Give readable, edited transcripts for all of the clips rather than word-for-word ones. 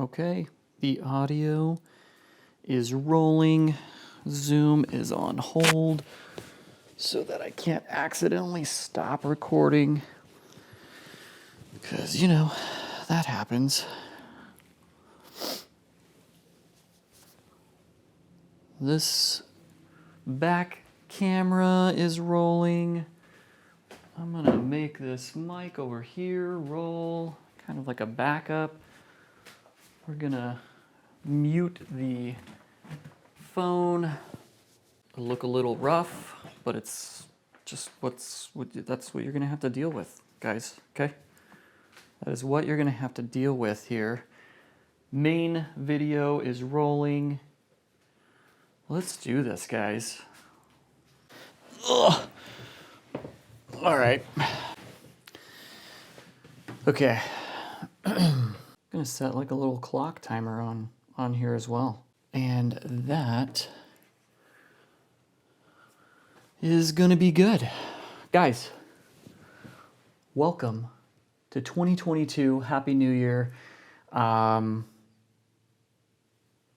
Okay, the audio is rolling. Zoom is on hold so that I can't accidentally stop recording. Because, you know, that happens. This back camera is rolling. I'm gonna make this mic over here roll, kind of like a backup. We're gonna mute the phone. It'll look a little rough, but it's just that's what you're gonna have to deal with, guys, okay? That is what you're gonna have to deal with here. Main video is rolling. Let's do this, guys. Ugh. All right. Okay. I'm gonna set like a little clock timer on here as well. And that is gonna be good. Guys, welcome to 2022. Happy New Year.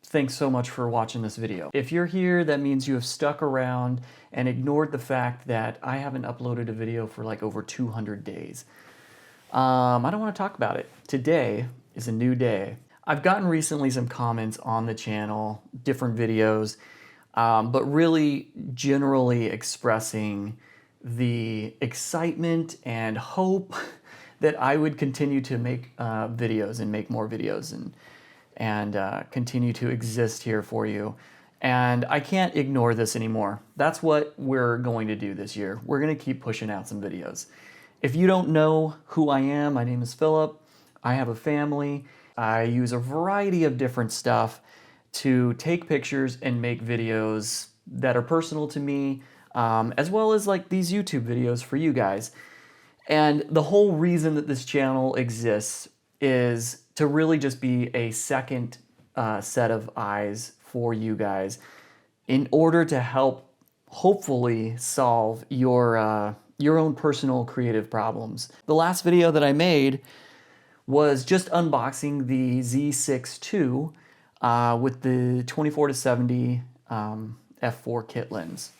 Thanks so much for watching this video. If you're here, that means you have stuck around and ignored the fact that I haven't uploaded a video for like over 200 days. I don't want to talk about it. Today is a new day. I've gotten recently some comments on the channel, different videos, but really generally expressing the excitement and hope that I would continue to make videos and make more videos and continue to exist here for you. And I can't ignore this anymore. That's what we're going to do this year. We're gonna keep pushing out some videos. If you don't know who I am, my name is Phillip. I have a family. I use a variety of different stuff to take pictures and make videos that are personal to me, as well as like these YouTube videos for you guys. And the whole reason that this channel exists is to really just be a second set of eyes for you guys in order to help hopefully solve your own personal creative problems. The last video that I made was just unboxing the Z6 II with the 24-70 f4 kit lens,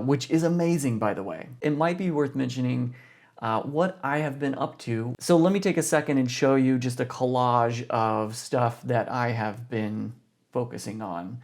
which is amazing, by the way. It might be worth mentioning what I have been up to. So let me take a second and show you just a collage of stuff that I have been focusing on.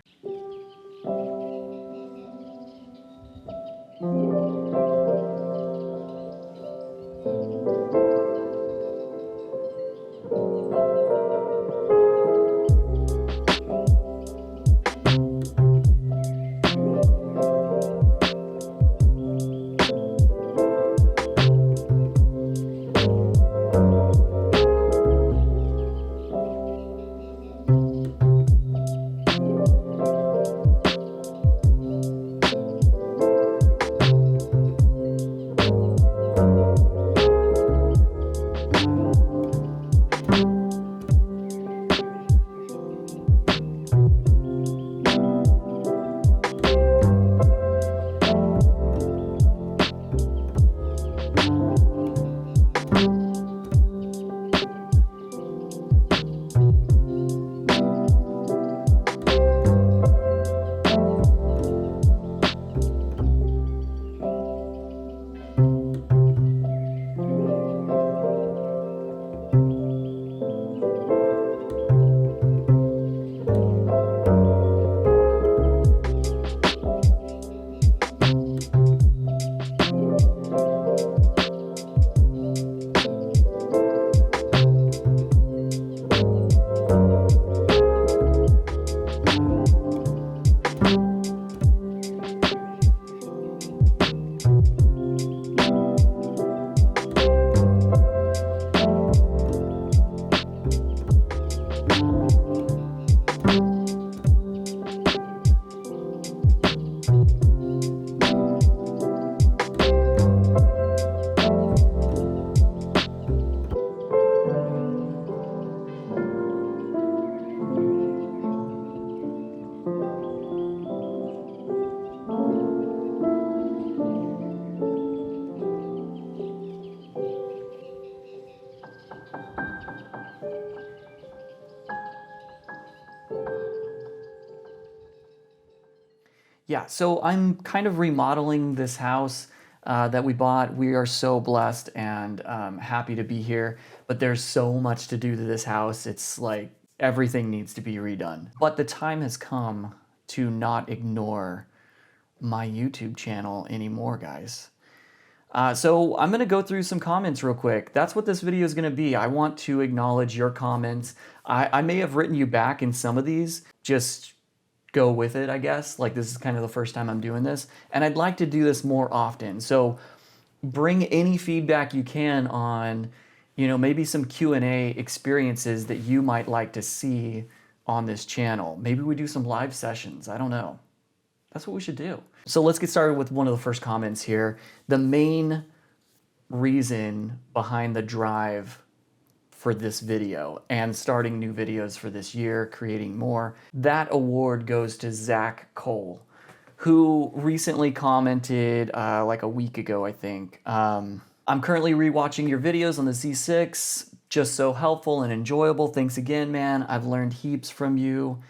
Yeah, so I'm kind of remodeling this house that we bought. We are so blessed and happy to be here, but there's so much to do to this house. It's like everything needs to be redone. But the time has come to not ignore my YouTube channel anymore, guys. So I'm going to go through some comments real quick. That's what this video is going to be. I want to acknowledge your comments. I may have written you back in some of these. Just go with it, I guess. Like, this is kind of the first time I'm doing this, and I'd like to do this more often. So bring any feedback you can on, you know, maybe some Q&A experiences that you might like to see on this channel. Maybe we do some live sessions. I don't know. That's what we should do. So let's get started with one of the first comments here. The main reason behind the drive for this video and starting new videos for this year, creating more, that award goes to Zach Cole, who recently commented like a week ago, I think. I'm currently rewatching your videos on the Z6, just so helpful and enjoyable. Thanks again, man. I've learned heaps from you.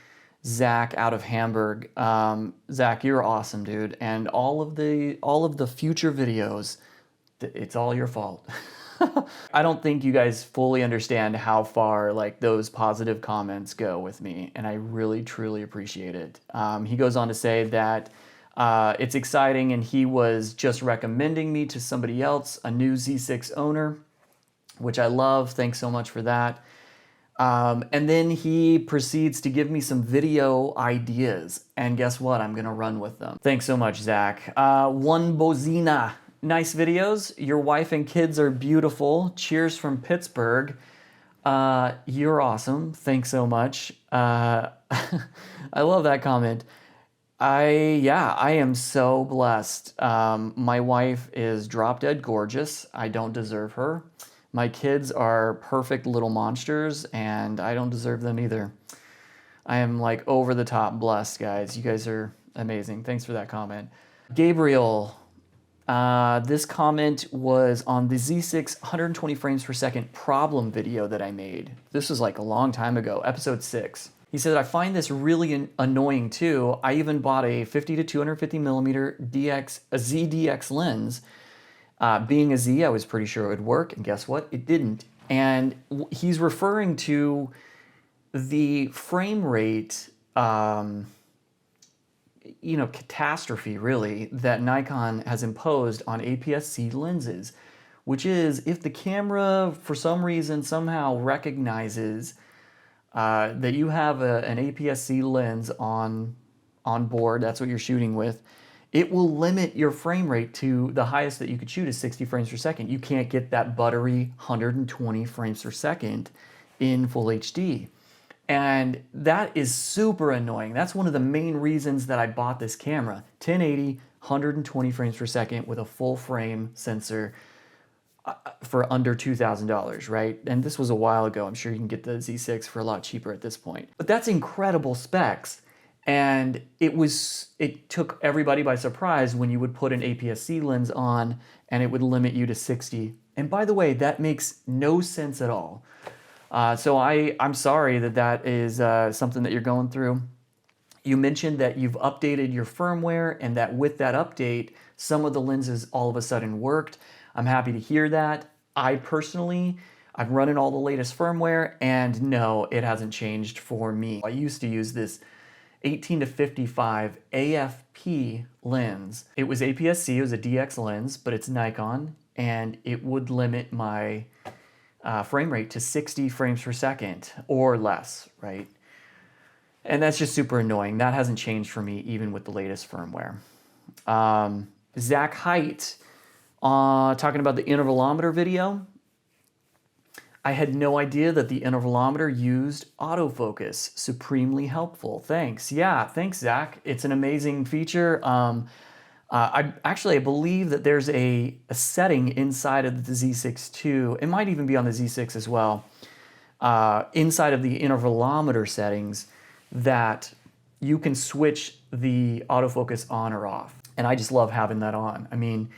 Zach out of Hamburg. Zach, you're awesome, dude. And all of the future videos, it's all your fault. I don't think you guys fully understand how far like those positive comments go with me, and I really truly appreciate it. He goes on to say that it's exciting, and he was just recommending me to somebody else, a new Z6 owner, which I love. Thanks so much for that. And then he proceeds to give me some video ideas, and guess what? I'm gonna run with them. Thanks so much, Zach. One Bozina. Nice videos. Your wife and kids are beautiful. Cheers from Pittsburgh. You're awesome. Thanks so much. I love that comment. I am so blessed. My wife is drop dead gorgeous. I don't deserve her. My kids are perfect little monsters, and I don't deserve them either. I am like over the top blessed, guys. You guys are amazing. Thanks for that comment. Gabriel, this comment was on the Z6 120 frames per second problem video that I made. This was like a long time ago, episode 6. He said, I find this really annoying too. I even bought a 50 to 250 millimeter a ZDX lens. Being a Z, I was pretty sure it would work, and guess what? It didn't. And he's referring to the frame rate, catastrophe, really, that Nikon has imposed on APS-C lenses, which is if the camera, for some reason, somehow recognizes that you have an APS-C lens on board, that's what you're shooting with, it will limit your frame rate to the highest that you could shoot is 60 frames per second. You can't get that buttery 120 frames per second in full HD. And that is super annoying. That's one of the main reasons that I bought this camera. 1080, 120 frames per second with a full frame sensor for under $2,000, right? And this was a while ago. I'm sure you can get the Z6 for a lot cheaper at this point. But that's incredible specs. And it took everybody by surprise when you would put an APS-C lens on and it would limit you to 60. And by the way, that makes no sense at all. So I'm sorry that is something that you're going through. You mentioned that you've updated your firmware and that with that update, some of the lenses all of a sudden worked. I'm happy to hear that. I'm running all the latest firmware, and no, it hasn't changed for me. I used to use this 18 to 55 AFP lens. It was APS-C, it was a DX lens, but it's Nikon, and it would limit my frame rate to 60 frames per second or less, right? And that's just super annoying. That hasn't changed for me even with the latest firmware. Zach Height, talking about the intervalometer video. I had no idea that the intervalometer used autofocus. Supremely helpful. Thanks. Yeah, thanks, Zach. It's an amazing feature. I believe that there's a setting inside of the Z6 II. It might even be on the Z6 as well. Inside of the intervalometer settings that you can switch the autofocus on or off. And I just love having that on. I mean,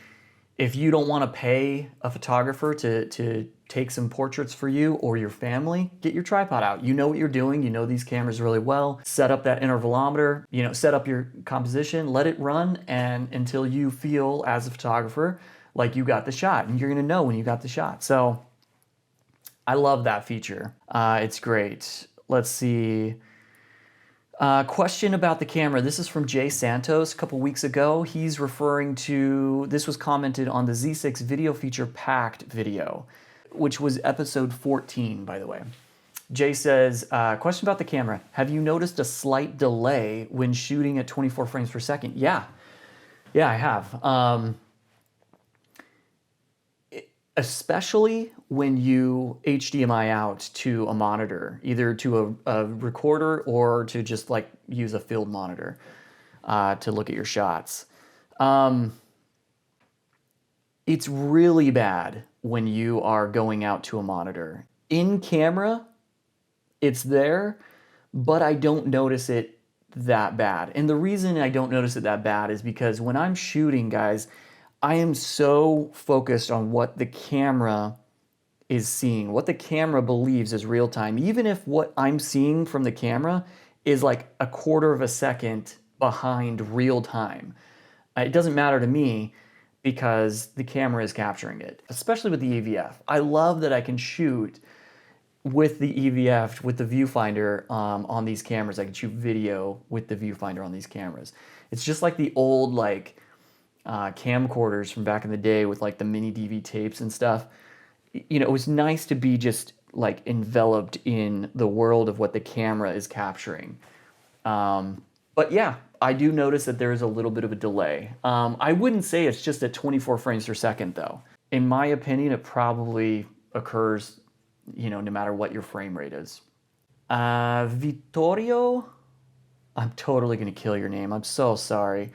If you don't want to pay a photographer to take some portraits for you or your family, get your tripod out. You know what you're doing. You know these cameras really well. Set up that intervalometer, you know, set up your composition, let it run and until you feel as a photographer like you got the shot, and you're going to know when you got the shot. So I love that feature. It's great. Let's see. Question about the camera. This is from Jay Santos a couple weeks ago. He's referring to, this was commented on the Z6 video feature packed video, which was episode 14, by the way. Jay says, question about the camera. Have you noticed a slight delay when shooting at 24 frames per second? Yeah, I have. Especially when you HDMI out to a monitor, either to a recorder or to just like use a field monitor to look at your shots. It's really bad when you are going out to a monitor. In camera, it's there, but I don't notice it that bad. And the reason I don't notice it that bad is because when I'm shooting, guys, I am so focused on what the camera is seeing, what the camera believes is real time. Even if what I'm seeing from the camera is like a quarter of a second behind real time, it doesn't matter to me because the camera is capturing it, especially with the EVF. I love that I can shoot with the EVF, with the viewfinder on these cameras. I can shoot video with the viewfinder on these cameras. It's just like the old camcorders from back in the day with like the mini DV tapes and stuff. You know, it was nice to be just like enveloped in the world of what the camera is capturing. But yeah, I do notice that there is a little bit of a delay. I wouldn't say it's just at 24 frames per second though. In my opinion, it probably occurs, you know, no matter what your frame rate is. Vittorio, I'm totally gonna kill your name. I'm so sorry.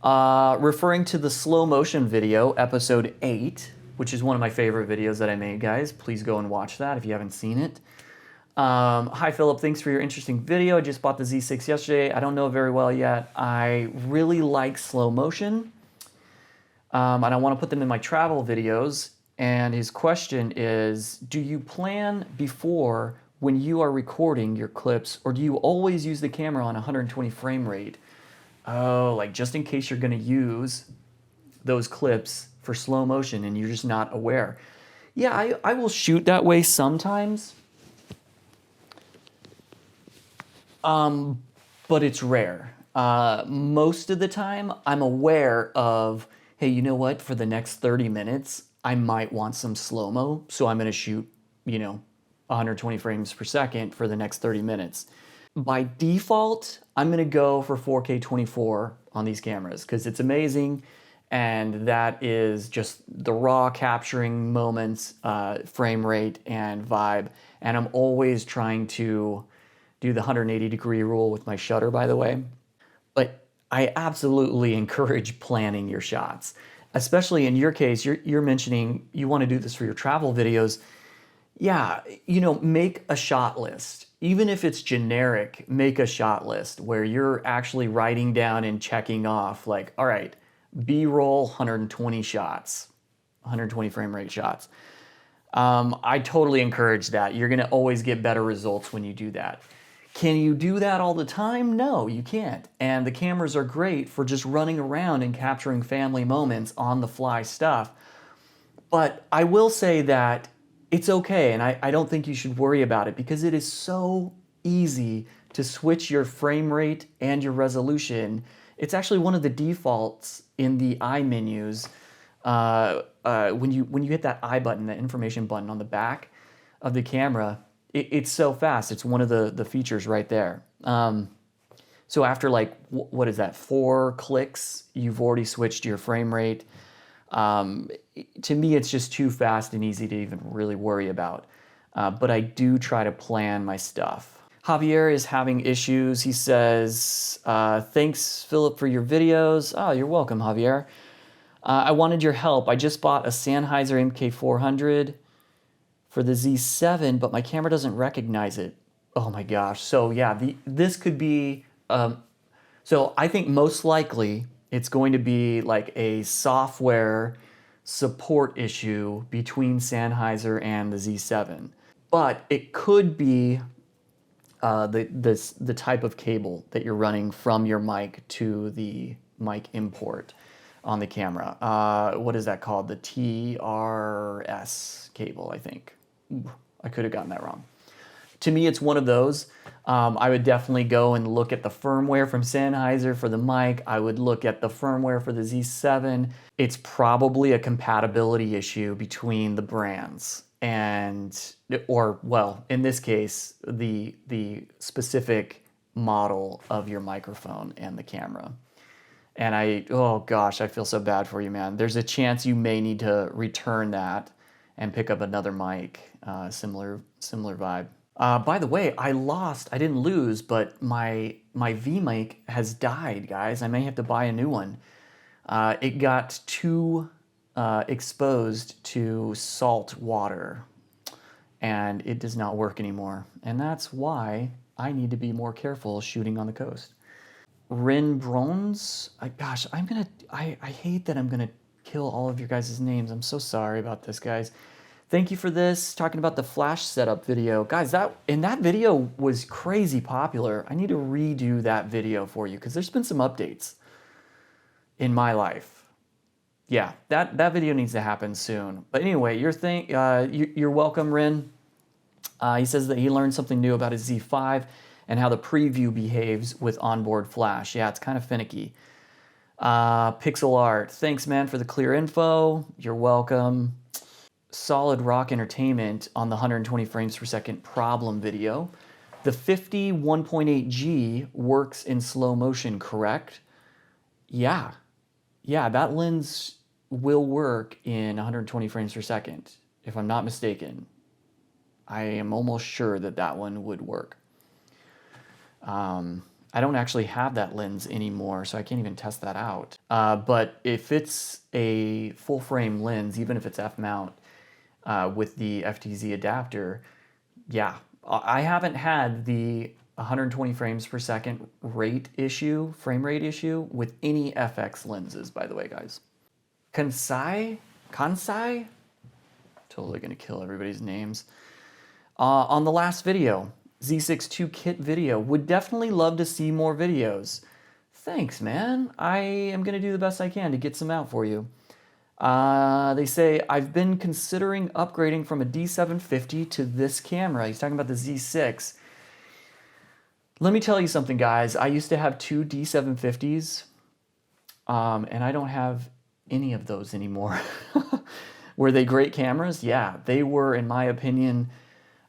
Referring to the slow motion video, episode 8, which is one of my favorite videos that I made, guys. Please go and watch that if you haven't seen it. Hi, Philip. Thanks for your interesting video. I just bought the Z6 yesterday. I don't know it very well yet. I really like slow motion, and I want to put them in my travel videos. And his question is, do you plan before when you are recording your clips, or do you always use the camera on 120 frame rate? Oh, like just in case you're going to use those clips for slow motion and you're just not aware. Yeah, I will shoot that way sometimes. But it's rare. Most of the time I'm aware of, hey, you know what? For the next 30 minutes, I might want some slow-mo. So I'm going to shoot, you know, 120 frames per second for the next 30 minutes. By default, I'm going to go for 4K 24 on these cameras because it's amazing, and that is just the raw capturing moments, frame rate, and vibe. And I'm always trying to do the 180-degree rule with my shutter, by the way. But I absolutely encourage planning your shots, especially in your case. You're mentioning you want to do this for your travel videos. Yeah, you know, make a shot list. Even if it's generic, make a shot list where you're actually writing down and checking off like, all right, B-roll 120 shots, 120 frame rate shots. I totally encourage that. You're gonna always get better results when you do that. Can you do that all the time? No, you can't. And the cameras are great for just running around and capturing family moments, on the fly stuff. But I will say that it's okay, and I don't think you should worry about it because it is so easy to switch your frame rate and your resolution. It's actually one of the defaults in the I menus. When you hit that I button, the information button on the back of the camera, it's so fast. It's one of the features right there. So after like, what is that, 4 clicks, you've already switched your frame rate. To me, it's just too fast and easy to even really worry about. But I do try to plan my stuff. Javier is having issues. He says, thanks, Philip, for your videos. Oh, you're welcome, Javier. I wanted your help. I just bought a Sennheiser MK400 for the Z7, but my camera doesn't recognize it. Oh my gosh. So yeah, this could be, so I think most likely it's going to be like a software support issue between Sennheiser and the Z7. But it could be the type of cable that you're running from your mic to the mic import on the camera. What is that called? The TRS cable, I think. Ooh, I could have gotten that wrong. To me, it's one of those. I would definitely go and look at the firmware from Sennheiser for the mic. I would look at the firmware for the Z7. It's probably a compatibility issue between the brands and, or well, in this case, the specific model of your microphone and the camera. And oh gosh, I feel so bad for you, man. There's a chance you may need to return that and pick up another mic, similar vibe. By the way, I didn't lose, but my V mic has died, guys. I may have to buy a new one. It got too exposed to salt water, and it does not work anymore. And that's why I need to be more careful shooting on the coast. Rin Brons, gosh, I hate that I'm gonna kill all of your guys' names. I'm so sorry about this, guys. Thank you for this, talking about the flash setup video. Guys, that video was crazy popular. I need to redo that video for you because there's been some updates in my life. Yeah, that video needs to happen soon. But anyway, you're welcome, Rin. He says that he learned something new about his Z5 and how the preview behaves with onboard flash. Yeah, it's kind of finicky. Pixel art, thanks, man, for the clear info. You're welcome. Solid Rock Entertainment on the 120 frames per second problem video. The 50 1.8G works in slow motion, correct? Yeah, that lens will work in 120 frames per second, if I'm not mistaken. I am almost sure that one would work. I don't actually have that lens anymore, so I can't even test that out. But if it's a full frame lens, even if it's f-mount, with the FTZ adapter, yeah, I haven't had the 120 frames per second frame rate issue with any FX lenses, by the way, guys. Kansai? Totally gonna kill everybody's names. On the last video, Z6 II kit video, would definitely love to see more videos. Thanks, man. I am gonna do the best I can to get some out for you. They say, I've been considering upgrading from a D750 to this camera. He's talking about the Z6. Let me tell you something, guys. I used to have two D750s, and I don't have any of those anymore. Were they great cameras? Yeah, they were, in my opinion,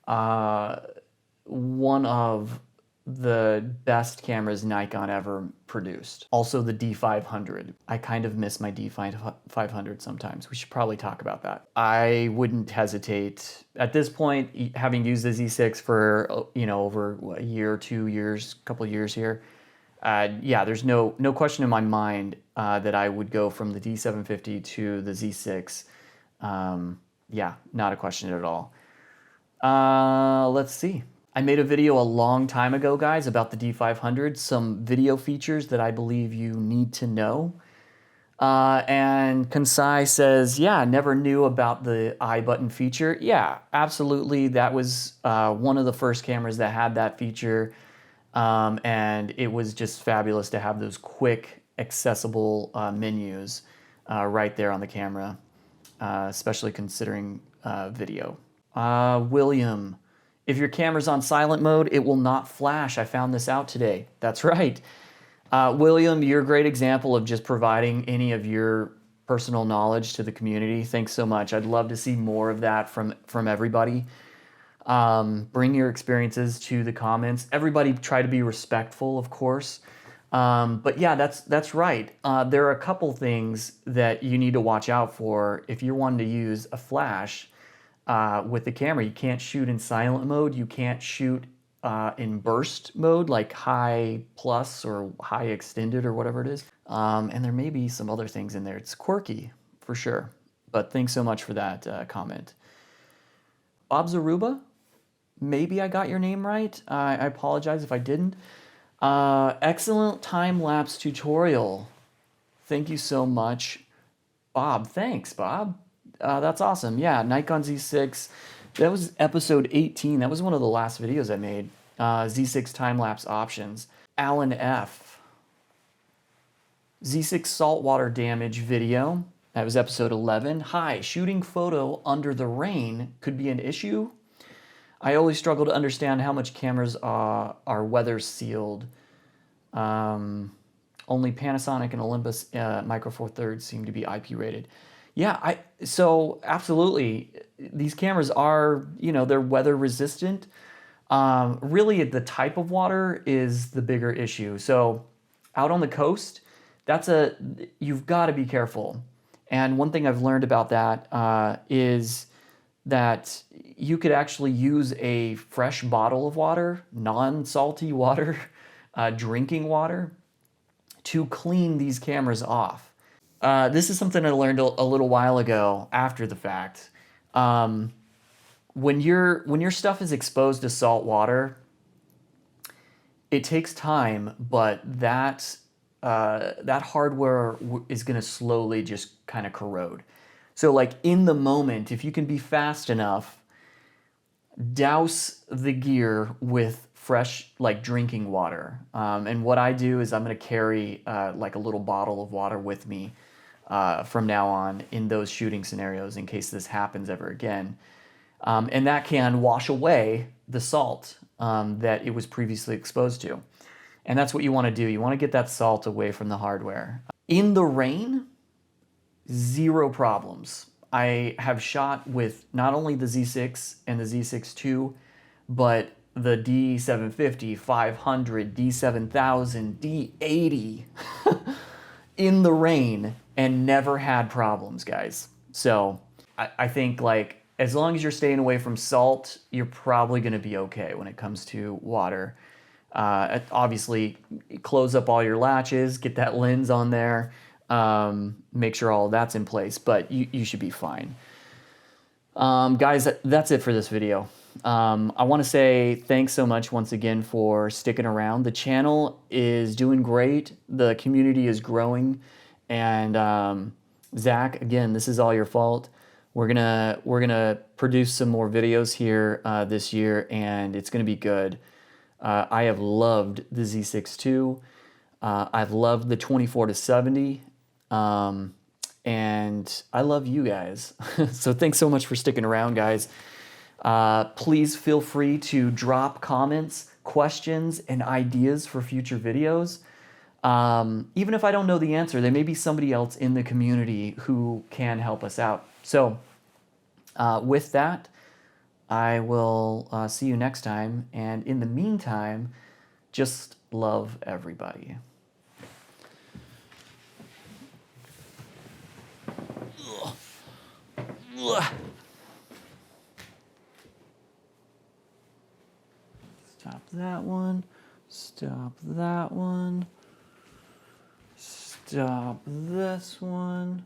one of the best cameras Nikon ever produced. Also the D500. I kind of miss my D500 sometimes. We should probably talk about that. I wouldn't hesitate at this point, having used the Z6 for over a year, 2 years, couple years here. Yeah, there's no question in my mind that I would go from the D750 to the Z6. Yeah, not a question at all. Let's see. I made a video a long time ago, guys, about the D500, some video features that I believe you need to know. And Kansai says, yeah, never knew about the I button feature. Yeah, absolutely. That was one of the first cameras that had that feature. And it was just fabulous to have those quick, accessible menus right there on the camera, especially considering video. William. If your camera's on silent mode, it will not flash. I found this out today. That's right. William, you're a great example of just providing any of your personal knowledge to the community. Thanks so much. I'd love to see more of that from everybody. Bring your experiences to the comments. Everybody try to be respectful, of course. But yeah, that's right. There are a couple things that you need to watch out for if you're wanting to use a flash. With the camera, you can't shoot in silent mode. You can't shoot in burst mode, like high plus or high extended or whatever it is. And there may be some other things in there. It's quirky for sure. But thanks so much for that comment. Bob Zaruba, maybe I got your name right. I apologize if I didn't. Excellent time-lapse tutorial. Thank you so much. Bob, thanks, Bob. That's awesome. Yeah, Nikon Z6. That was episode 18. That was one of the last videos I made. Z6 time-lapse options. Alan F. Z6 saltwater damage video. That was episode 11. Hi, shooting photo under the rain could be an issue. I always struggle to understand how much cameras are weather sealed. Only Panasonic and Olympus Micro Four Thirds seem to be IP rated. Yeah, so absolutely, these cameras are, they're weather resistant. Really, the type of water is the bigger issue. So, out on the coast, you've got to be careful. And one thing I've learned about that is that you could actually use a fresh bottle of water, non-salty water, drinking water, to clean these cameras off. This is something I learned a little while ago after the fact. When your stuff is exposed to salt water, it takes time, but that hardware is going to slowly just kind of corrode. So like in the moment, if you can be fast enough, douse the gear with fresh like drinking water. And what I do is I'm going to carry like a little bottle of water with me from now on in those shooting scenarios in case this happens ever again. And that can wash away the salt that it was previously exposed to. And that's what you want to do. You want to get that salt away from the hardware. In the rain, zero problems. I have shot with not only the Z6 and the Z6 II, but the D750, 500, D7000, D80 in the rain and never had problems, guys. So I think like as long as you're staying away from salt, you're probably going to be okay when it comes to water. Obviously, close up all your latches, get that lens on there, make sure all of that's in place, but you should be fine. Guys, that's it for this video. I want to say thanks so much once again for sticking around. The channel is doing great. The community is growing. And Zach, again, this is all your fault. We're gonna produce some more videos here this year, and it's gonna be good. I have loved the Z6 II. I've loved the 24-70. And I love you guys. So thanks so much for sticking around, guys. Please feel free to drop comments, questions, and ideas for future videos. Even if I don't know the answer, there may be somebody else in the community who can help us out. So with that, I will see you next time. And in the meantime, just love everybody. Stop that one. Stop that one. Stop this one.